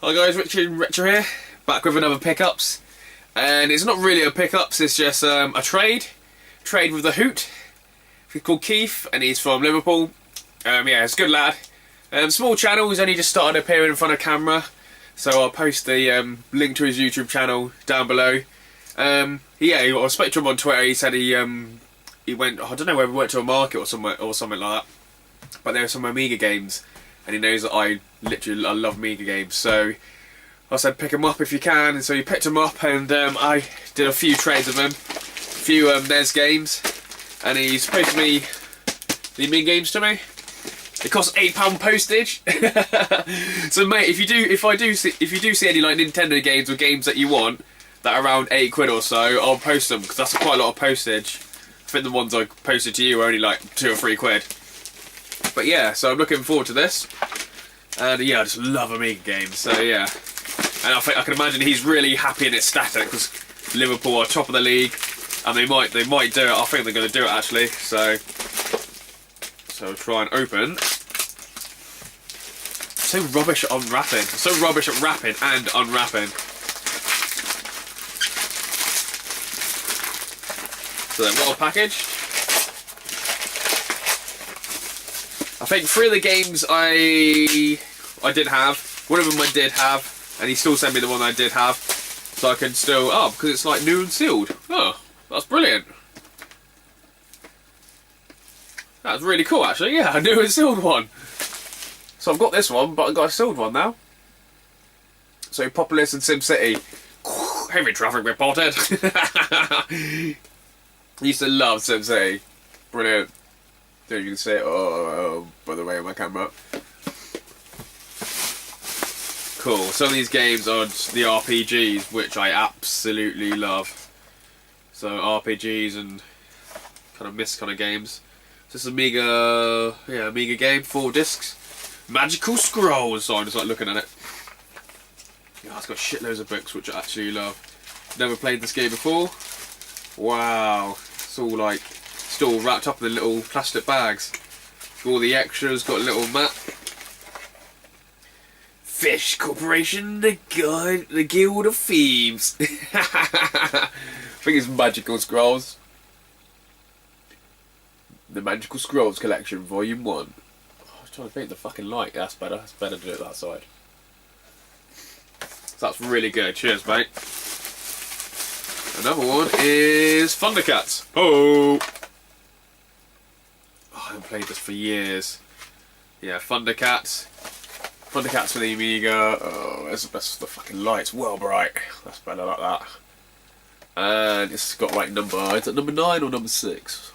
Hi guys, Richkingretro here, back with another pickups, and it's not really a pickups, it's just a trade with a hoot. He's called Keith, and he's from Liverpool. Yeah, he's a good lad. Small channel, he's only just started appearing in front of camera, so I'll post the link to his YouTube channel down below. Yeah, I spoke to him on Twitter. He said he went, I don't know whether he went to a market or something like that, but there were some Amiga games, and he knows that I love Amiga games, so I said pick him up if you can, and so he picked him up, and I did a few trades with him, a few NES games, and he's posted me the Amiga games to me. It costs £8 postage. So mate, if you do see any like Nintendo games or games that you want that are around £8 or so, I'll post them, because that's quite a lot of postage. I think the ones I posted to you were only like £2 or £3. But yeah, so I'm looking forward to this, and yeah, I just love Amiga games. So yeah, and I can imagine he's really happy and ecstatic because Liverpool are top of the league, and they might do it. I think they're going to do it actually. So I'll try and open. So rubbish at unwrapping. So rubbish at wrapping and unwrapping. So they're well packaged. I think 3 of the games I did have. One of them I did have, and he still sent me the one I did have, so I can still because it's like new and sealed. Oh, that's brilliant. That's really cool, actually. Yeah, a new and sealed one. So I've got this one, but I've got a sealed one now. So Populous and SimCity. Heavy traffic reported. I used to love SimCity. Brilliant. There you can see it, by the way, on my camera. Cool. Some of these games are the RPGs, which I absolutely love. So RPGs and kind of Myst kind of games. So this is Amiga game, 4 discs. Magical Scrolls. So I'm just like looking at it. Yeah, it's got shitloads of books, which I actually love. Never played this game before. Wow. It's all like still wrapped up in the little plastic bags. All the extras, got a little map. Fish Corporation, the Guild of Thieves. I think it's Magical Scrolls. The Magical Scrolls Collection, Volume 1. I was trying to think the fucking light. That's better. It's better to do it that side. So that's really good. Cheers, mate. Another one is Thundercats. Oh! I haven't played this for years. Yeah, Thundercats. Thundercats for the Amiga. Oh, that's the fucking lights. Well bright. That's better like that. And it's got like number. Is it number 9 or number 6?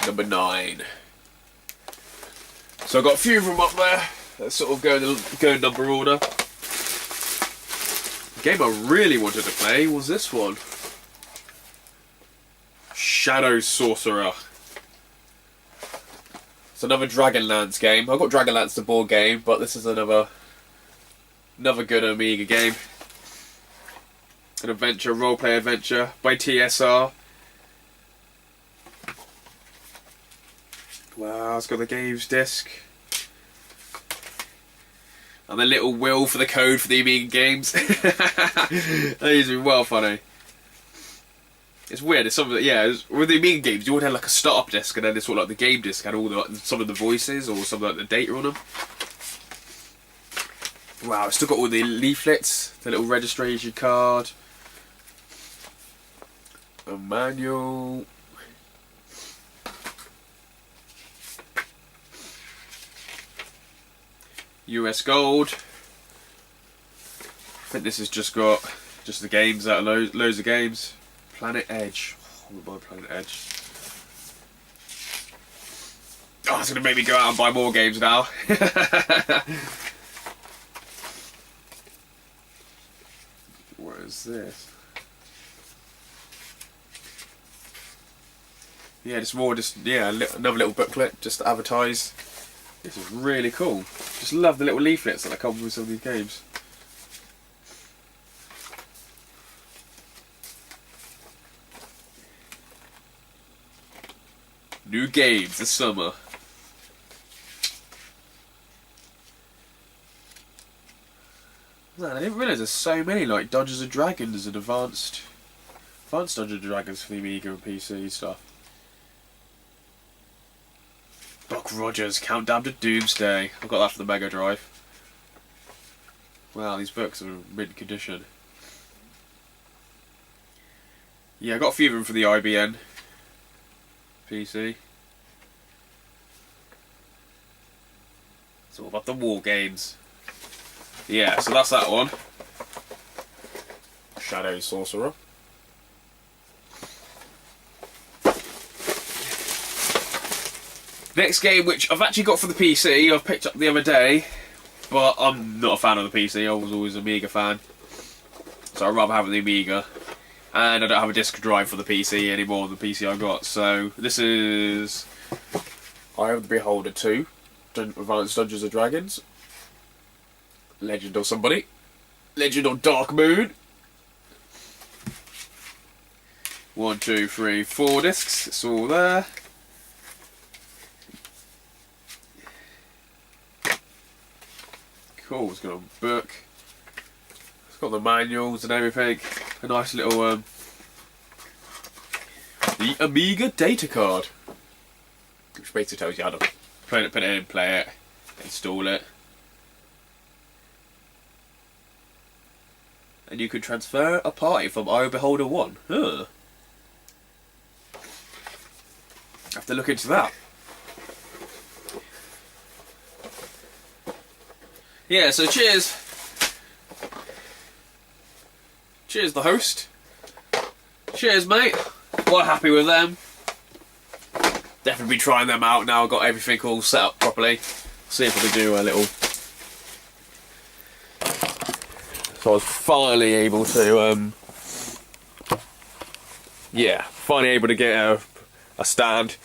Number 9. So I've got a few of them up there. Let's sort of go in number order. The game I really wanted to play was this one. Shadow Sorcerer. It's another Dragonlance game. I've got Dragonlance the board game, but this is another good Amiga game. An adventure, role-play adventure by TSR. Wow, it's got the games disc. And the little wheel for the code for the Amiga games. That used to be well funny. It's weird. It's something. Yeah, with the Amiga games, you would have like a startup disc, and then it's all like the game disc had all some of the voices or some of like the data on them. Wow, it's still got all the leaflets, the little registration card, a manual. US gold. I think this has just got the games out of loads of games. Planet Edge. Oh, my Planet Edge. Oh, it's going to make me go out and buy more games now. What is this? Yeah, another little booklet just to advertise. This is really cool. Just love the little leaflets that come with some of these games. New games this summer. Man, I didn't realise there's so many like Dungeons and Dragons and advanced Dungeons and Dragons for the Amiga and PC stuff. Buck Rogers, Countdown to Doomsday. I've got that for the Mega Drive. Wow, these books are in mint condition. Yeah, I got a few of them for the IBN PC. It's all about the war games. Yeah, so that's that one. Shadow Sorcerer. Next game, which I've actually got for the PC, I've picked up the other day, but I'm not a fan of the PC. I was always an Amiga fan, so I'd rather have the Amiga. And I don't have a disk drive for the PC anymore than the PC I got. So this is Eye of the Beholder 2, Advanced Dungeons and Dragons, Legend of somebody, Legend of Dark Moon. 1, 2, 3, 4 discs. It's all there. Cool. It's got a book. It's got the manuals and everything. A nice little the Amiga data card, which basically tells you how to put it in, play it, install it, and you can transfer a party from Eye of Beholder 1. Huh. Have to look into that. Yeah, so cheers. Cheers, the host. Cheers, mate. Quite happy with them. Definitely be trying them out now. I've got everything all set up properly. See if I can do a little. So I was finally able to, yeah, finally able to get a stand.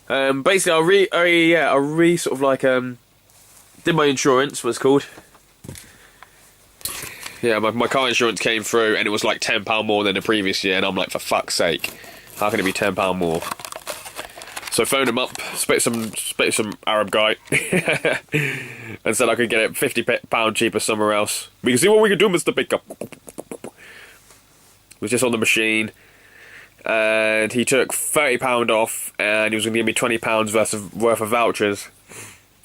Basically, I sort of like did my insurance. What's it called? Yeah, my car insurance came through and it was like £10 more than the previous year, and I'm like, for fuck's sake, how can it be £10 more? So I phoned him up, spoke to some Arab guy, and said I could get it £50 cheaper somewhere else. We can see what we can do, Mr. Pickup. It was just on the machine, and he took £30 off, and he was going to give me £20 worth of vouchers.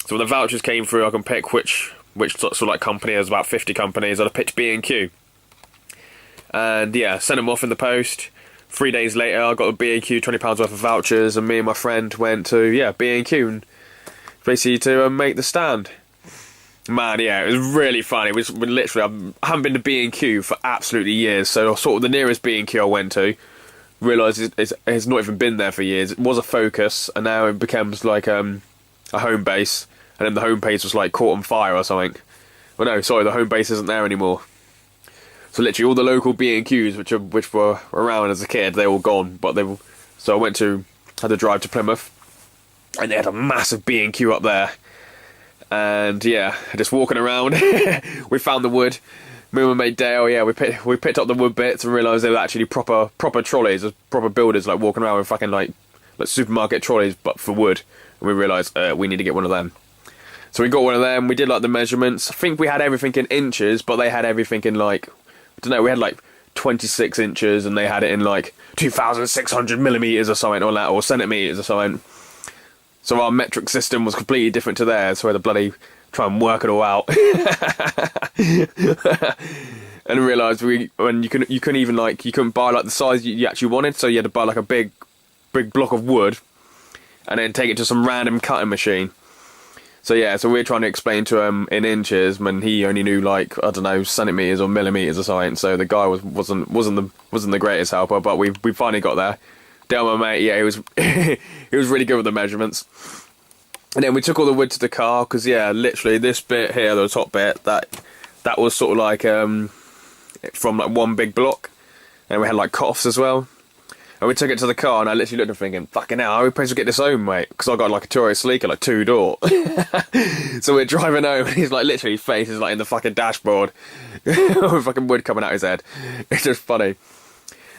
So when the vouchers came through, I can pick which sort of like company. There's about 50 companies. I picked B&Q. And yeah, sent them off in the post. 3 days later, I got a B&Q £20 worth of vouchers, and me and my friend went to B&Q basically to make the stand. Man, yeah, it was really funny. It was literally, I haven't been to B&Q for absolutely years, so sort of the nearest B&Q I went to, realised it's not even been there for years. It was a Focus, and now it becomes like a home base. And then the home base was like caught on fire or something. Well, no, sorry, the home base isn't there anymore. So literally all the local B&Qs which were around as a kid, they're all gone. So I had to drive to Plymouth, and they had a massive B&Q up there. And yeah, just walking around, we found the wood. Me and my mate Dale, yeah, we picked up the wood bits and realised they were actually proper trolleys, proper builders, like walking around with fucking like supermarket trolleys, but for wood. And we realised we need to get one of them. So we got one of them, we did like the measurements. I think we had everything in inches, but they had everything in like, I don't know, we had like 26 inches and they had it in like 2,600 millimetres or something, or centimetres or something. So our metric system was completely different to theirs, so we had to bloody try and work it all out. And realised you couldn't buy like the size you actually wanted, so you had to buy like a big block of wood and then take it to some random cutting machine. So yeah, so we're trying to explain to him in inches, when he only knew like, I don't know, centimetres or millimetres or something. So the guy wasn't the greatest helper, but we finally got there. Dale, my mate, yeah, he was he was really good with the measurements. And then we took all the wood to the car, because yeah, literally this bit here, the top bit, that was sort of like from like one big block, and we had like cut-offs as well. And we took it to the car, and I literally looked at him thinking, fucking hell, how are we supposed to get this home, mate? Because I got like a Tourer Sleeker, like 2-door. So we're driving home, and he's like, literally, his face is like in the fucking dashboard, with fucking wood coming out his head. It's just funny.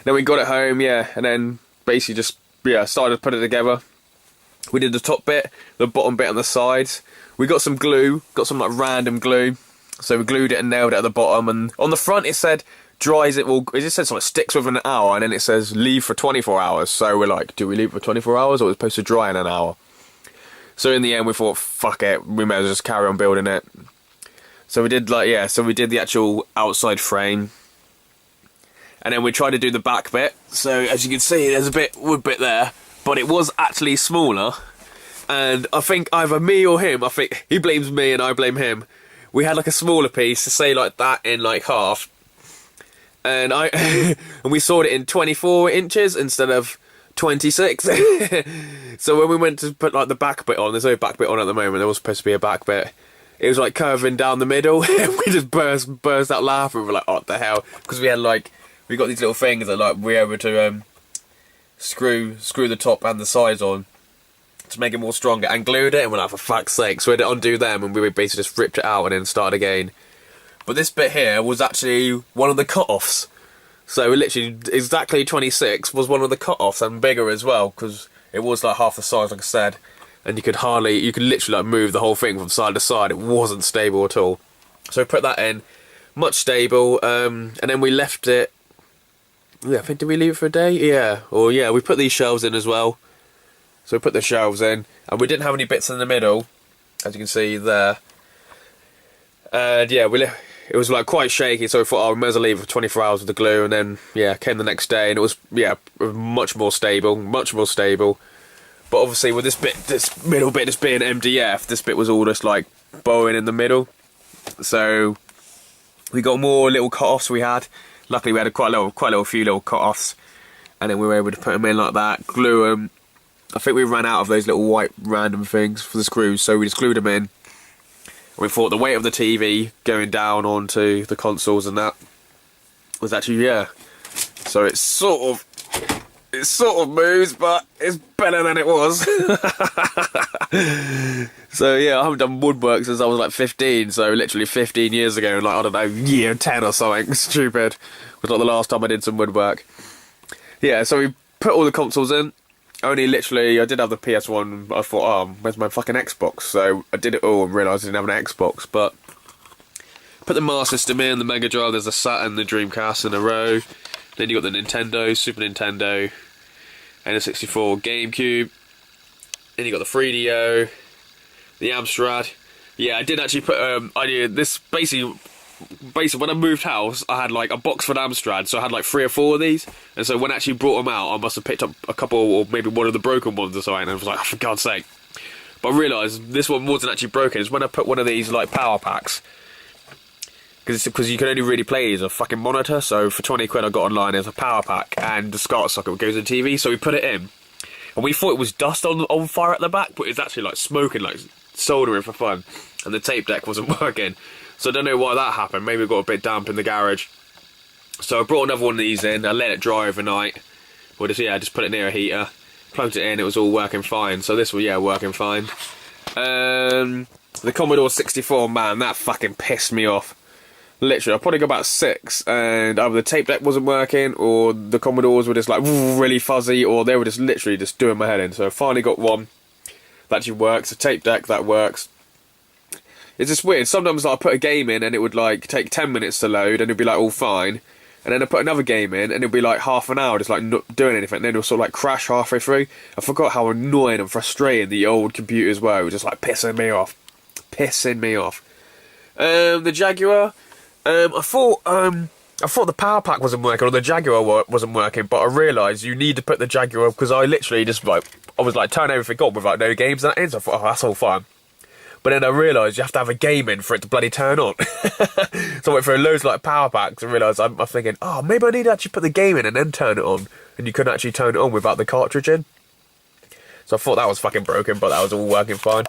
Then we got it home, yeah, and then basically just, yeah, started to put it together. We did the top bit, the bottom bit on the sides. We got some glue, got some like random glue. So we glued it and nailed it at the bottom, and on the front it said dries it, well, it just said something, sticks within an hour, and then it says leave for 24 hours. So we're like, do we leave for 24 hours, or is it supposed to dry in an hour? So in the end we thought, fuck it, we may as well just carry on building it. So we did we did the actual outside frame, and then we tried to do the back bit. So as you can see, there's a wood bit there, but it was actually smaller. And I think either me or him, I think he blames me and I blame him. We had like a smaller piece, to say like that in like half, and and we sawed it in 24 inches instead of 26. So when we went to put like the back bit on, there's no back bit on at the moment. There was supposed to be a back bit. It was like curving down the middle. We just burst out laughing. We were like, what the hell? Because we had like, we got these little things that like we were able to screw the top and the sides on to make it more stronger, and glued it, and we're like, for fuck's sake. So we had to undo them, and we basically just ripped it out and then started again. But this bit here was actually one of the cut-offs. So literally exactly 26 was one of the cut-offs, and bigger as well, because it was like half the size, like I said. And you could literally like move the whole thing from side to side. It wasn't stable at all. So we put that in, much stable, and then we left it. Yeah, I think, did we leave it for a day? Yeah, or yeah, we put these shelves in as well. So we put the shelves in, and we didn't have any bits in the middle, as you can see there. And yeah, it was like quite shaky, so we thought, oh, we may as well leave it for 24 hours with the glue, and then yeah, came the next day, and it was much more stable. But obviously with this middle bit just being MDF, this bit was all just like bowing in the middle. So we got more little cut-offs we had. Luckily we had quite a few little cut-offs, and then we were able to put them in like that, glue them. I think we ran out of those little white random things for the screws, so we just glued them in. And we thought the weight of the TV going down onto the consoles and that was actually, yeah. So it sort of moves, but it's better than it was. So yeah, I haven't done woodwork since I was like 15, so literally 15 years ago, like, I don't know, year 10 or something stupid. It was like the last time I did some woodwork. Yeah, so we put all the consoles in. Only literally, I did have the PS1, I thought, oh, where's my fucking Xbox? So I did it all and realised I didn't have an Xbox, but put the Master System in, the Mega Drive, there's a Saturn, the Dreamcast in a row. Then you got the Nintendo, Super Nintendo, N64, GameCube. Then you got the 3DO, the Amstrad. Yeah, I did actually put, this basically when I moved house, I had like a box for the Amstrad, so I had like 3 or 4 of these, and so when I actually brought them out, I must have picked up a couple, or maybe one of the broken ones or something, and I was like, oh, for God's sake. But I realised this one wasn't actually broken. It's when I put one of these like power packs, because you can only really play as a fucking monitor, so for 20 quid I got online as a power pack, and the SCART socket goes in the TV, so we put it in, and we thought it was dust on fire at the back, but it's actually like smoking, like soldering for fun, and the tape deck wasn't working. So I don't know why that happened. Maybe it got a bit damp in the garage. So I brought another one of these in. I let it dry overnight. Well, just put it near a heater. Plugged it in. It was all working fine. So this was, working fine. The Commodore 64, man, that fucking pissed me off. Literally, I probably got about 6, and either the tape deck wasn't working, or the Commodores were just like really fuzzy, or they were just literally just doing my head in. So I finally got one that actually works. The tape deck that works. It's just weird. Sometimes like, I put a game in and it would like take 10 minutes to load and it'd be like all fine. And then I put another game in and it'd be like half an hour just like not doing anything. And then it'll sort of like crash halfway through. I forgot how annoying and frustrating the old computers were. It was just like pissing me off. The Jaguar. I thought the power pack wasn't working, or the Jaguar wasn't working, but I realised you need to put the Jaguar, because I literally just like, I was like turning everything on with like no games and that in, so I thought, oh, that's all fine. But then I realised you have to have a game in for it to bloody turn on. So I went through loads of like power packs and realised I'm thinking, oh, maybe I need to actually put the game in and then turn it on. And you couldn't actually turn it on without the cartridge in. So I thought that was fucking broken, but that was all working fine.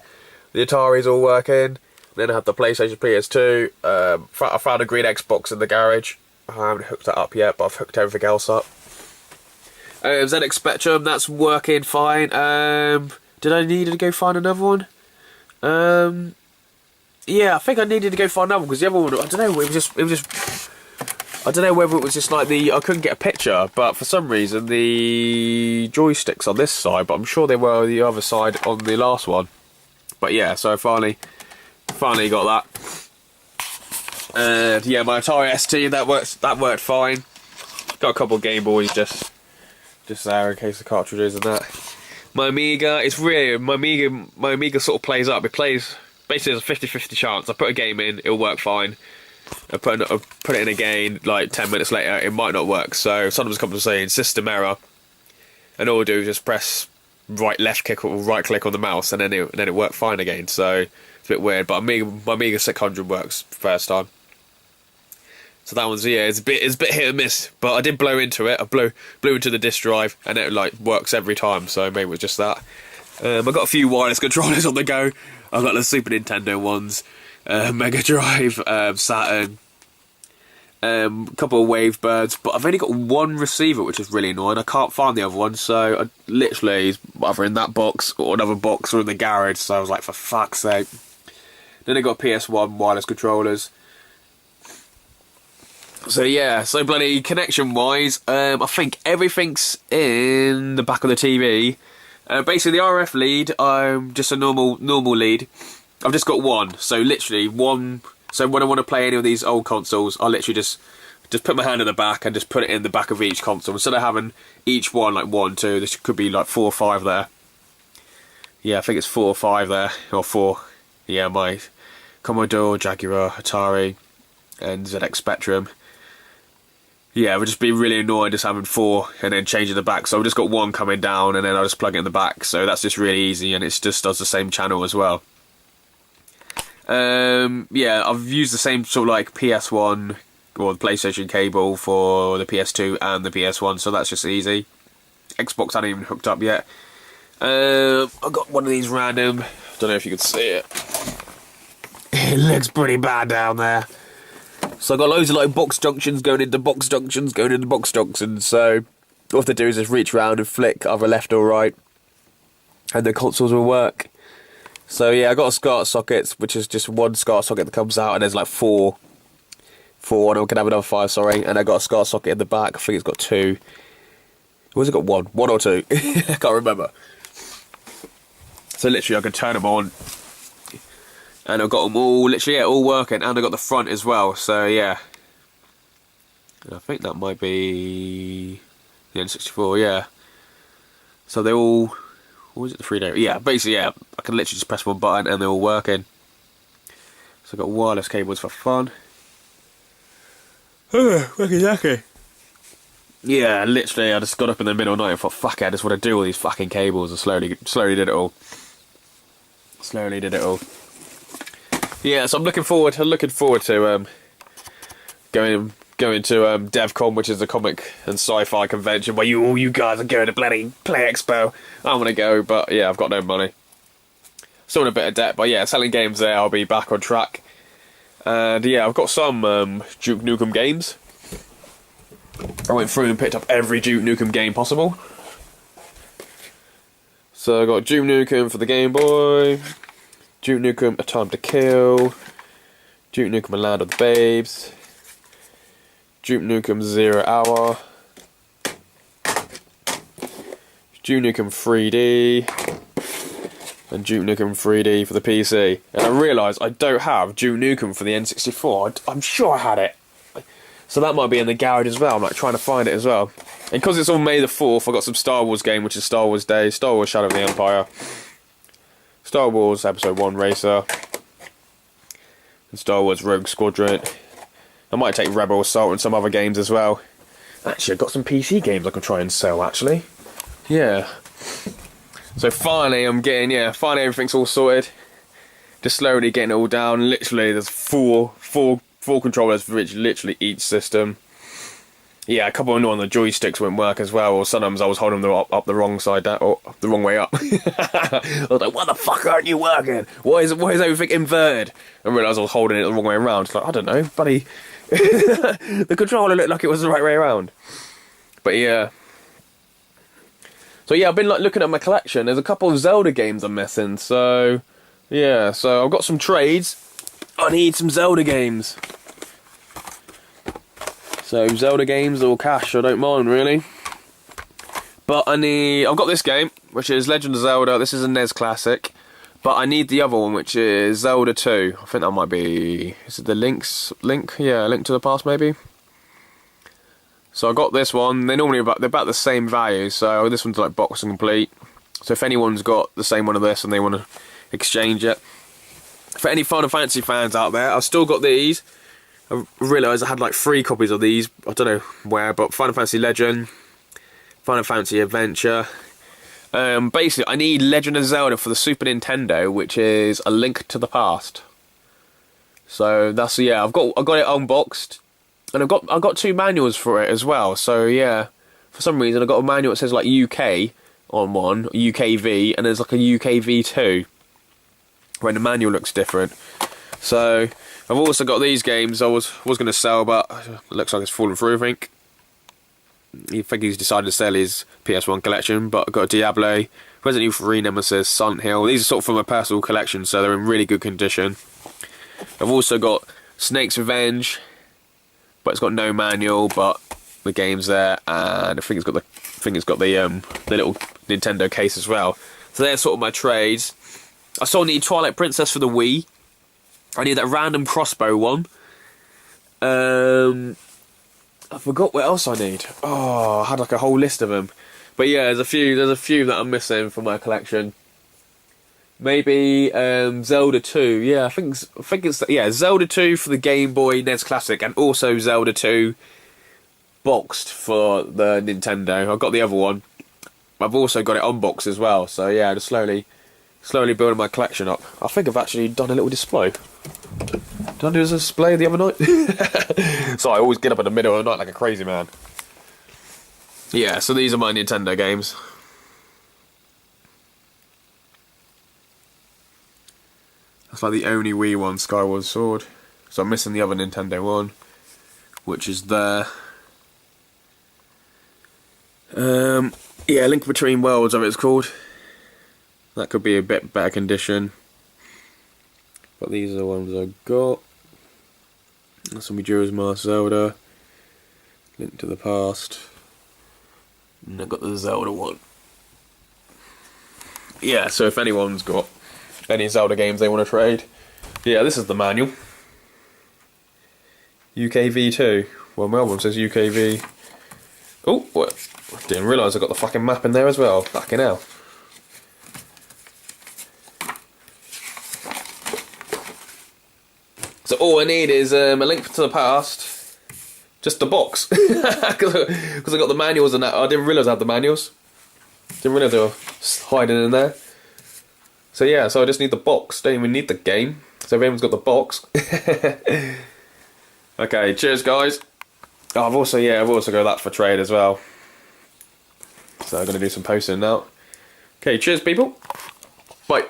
The Atari's all working. Then I had the PlayStation PS2. I found a green Xbox in the garage. I haven't hooked that up yet, but I've hooked everything else up. ZX Spectrum, that's working fine. Did I need to go find another one? Yeah, I think I needed to go find another one, because the other one, I don't know, it was just I don't know whether it was just like I couldn't get a picture, but for some reason the joysticks on this side, but I'm sure they were the other side on the last one. But yeah, so I finally got that. And yeah, my Atari ST, that worked fine. Got a couple of Game Boys just there in case the cartridges and that. My Amiga, it's really my Amiga sort of plays up. It plays basically there's a 50-50 chance. I put a game in, it'll work fine. I put it in again, like 10 minutes later, it might not work. So sometimes it comes to saying system error, and all I do is just press left click or right click on the mouse, and then it worked fine again. So it's a bit weird, but my Amiga 600 works first time. So that one's, yeah, it's a bit hit and miss, but I did blow into it. I blew into the disk drive, and it like works every time. So maybe it was just that. I got a few wireless controllers on the go. I've got the Super Nintendo ones, Mega Drive, Saturn, a couple of Wavebirds, but I've only got one receiver, which is really annoying. I can't find the other one, so I literally is either in that box or another box or in the garage. So I was like, for fuck's sake. Then I got PS1 wireless controllers. So yeah, so bloody connection-wise, I think everything's in the back of the TV. Basically, the RF lead, just a normal lead. I've just got one, so literally one. So when I want to play any of these old consoles, I'll literally just put my hand in the back and just put it in the back of each console. Instead of having each one like 1, 2, this could be like 4 or 5 there. Yeah, I think it's 4 or 5 there, or 4. Yeah, my Commodore, Jaguar, Atari, and ZX Spectrum. Yeah, it would just be really annoying just having 4 and then changing the back. So I've just got 1 coming down and then I'll just plug it in the back. So that's just really easy, and it just does the same channel as well. Yeah, I've used the same sort of like PS1 or the PlayStation cable for the PS2 and the PS1, so that's just easy. Xbox I haven't even hooked up yet. I've got one of these random, don't know if you can see it. It looks pretty bad down there. So I've got loads of like box junctions going into box junctions going into box junctions, so all I have to do is just reach around and flick either left or right, and the consoles will work. So yeah, I got a SCART socket, which is just one SCART socket that comes out, and there's like 4, and I can have another 5, sorry, and I got a SCART socket in the back. I think it's got 2. Or has it got 1? 1 or 2? I can't remember. So literally I can turn them on, and I've got them all, literally, yeah, all working, and I got the front as well, so yeah. And I think that might be the N64, yeah. So they're all, what was it, the 3D? Yeah, basically, yeah, I can literally just press one button and they're all working. So I've got wireless cables for fun. Wacky. Yeah, literally, I just got up in the middle of the night and thought, fuck it, I just want to do all these fucking cables, and slowly did it all. Yeah, so I'm looking forward to going to DevCon, which is the comic and sci-fi convention where you guys are going to bloody Play Expo. I want to go, but yeah, I've got no money. Still in a bit of debt, but yeah, selling games there, I'll be back on track. And yeah, I've got some Duke Nukem games. I went through and picked up every Duke Nukem game possible. So I got Duke Nukem for the Game Boy, Duke Nukem A Time to Kill, Duke Nukem A Land of the Babes, Duke Nukem 0 Hour, Duke Nukem 3D, and Duke Nukem 3D for the PC. And I realised I don't have Duke Nukem for the N64. I'm sure I had it. So that might be in the garage as well. I'm like trying to find it as well. And because it's on May the 4th, I got some Star Wars game, which is Star Wars Day, Star Wars Shadow of the Empire, Star Wars Episode 1 Racer, and Star Wars Rogue Squadron. I might take Rebel Assault and some other games as well. Actually, I've got some PC games I can try and sell, actually. Yeah. So finally, finally everything's all sorted. Just slowly getting it all down. Literally, there's four controllers for literally each system. Yeah, a couple of them on the joysticks wouldn't work as well, or sometimes I was holding them up the wrong side down, or the wrong way up. I was like, "What the fuck aren't you working? Why is everything inverted?" I realised I was holding it the wrong way around. It's like, I don't know, buddy. The controller looked like it was the right way around. But yeah. So yeah, I've been like looking at my collection. There's a couple of Zelda games I'm missing. So yeah, so I've got some trades. I need some Zelda games. So Zelda games or cash, I don't mind really. But I've got this game, which is Legend of Zelda. This is a NES classic. But I need the other one, which is Zelda 2. I think that might be... Is it the Link? Yeah, Link to the Past, maybe? So I got this one. They're normally they're about the same value, so this one's like box and complete. So if anyone's got the same one of this and they want to exchange it. For any Final Fantasy fans out there, I've still got these. I realised I had like 3 copies of these. I don't know where, but Final Fantasy Legend, Final Fantasy Adventure. Basically, I need Legend of Zelda for the Super Nintendo, which is A Link to the Past. So that's, yeah, I've got it unboxed. And I've got 2 manuals for it as well. So yeah, for some reason I've got a manual that says like UK on one, UKV, and there's like a UKV2, where the manual looks different. So I've also got these games I was going to sell, but it looks like it's fallen through, I think. I think he's decided to sell his PS1 collection, but I've got Diablo, Resident Evil 3, Nemesis, Silent Hill. These are sort of from my personal collection, so they're in really good condition. I've also got Snake's Revenge, but it's got no manual, but the game's there, and I think it's got the little Nintendo case as well. So they're sort of my trades. I still need Twilight Princess for the Wii. I need that random crossbow one. I forgot what else I need. Oh, I had like a whole list of them. But yeah, there's a few that I'm missing from my collection. Maybe Zelda 2. Yeah, I think it's Zelda 2 for the Game Boy NES Classic, and also Zelda 2 boxed for the Nintendo. I've got the other one. I've also got it unboxed as well. So yeah, just slowly building my collection up. I think I've actually done a little display. Did I do a display the other night? So I always get up in the middle of the night like a crazy man. Yeah, so these are my Nintendo games. That's like the only Wii one, Skyward Sword. So I'm missing the other Nintendo one, which is there. Yeah, Link Between Worlds, I think it's called. That could be a bit better condition. But these are the ones I got. That's gonna be Majora's Mask, Zelda, Link to the Past, and I've got the Zelda one. Yeah, so if anyone's got any Zelda games they want to trade, yeah, this is the manual. UKV2. Well, my one says UKV. Oh, what? Didn't realise I got the fucking map in there as well. Fucking hell. So all I need is a Link to the Past, just the box, because I got the manuals and that. I didn't realise I had the manuals. Didn't realise they were hiding in there. So yeah, so I just need the box. Don't even need the game. So everyone's got the box. Okay, cheers guys. Oh, I've also got that for trade as well. So I'm gonna do some posting now. Okay, cheers people. Bye.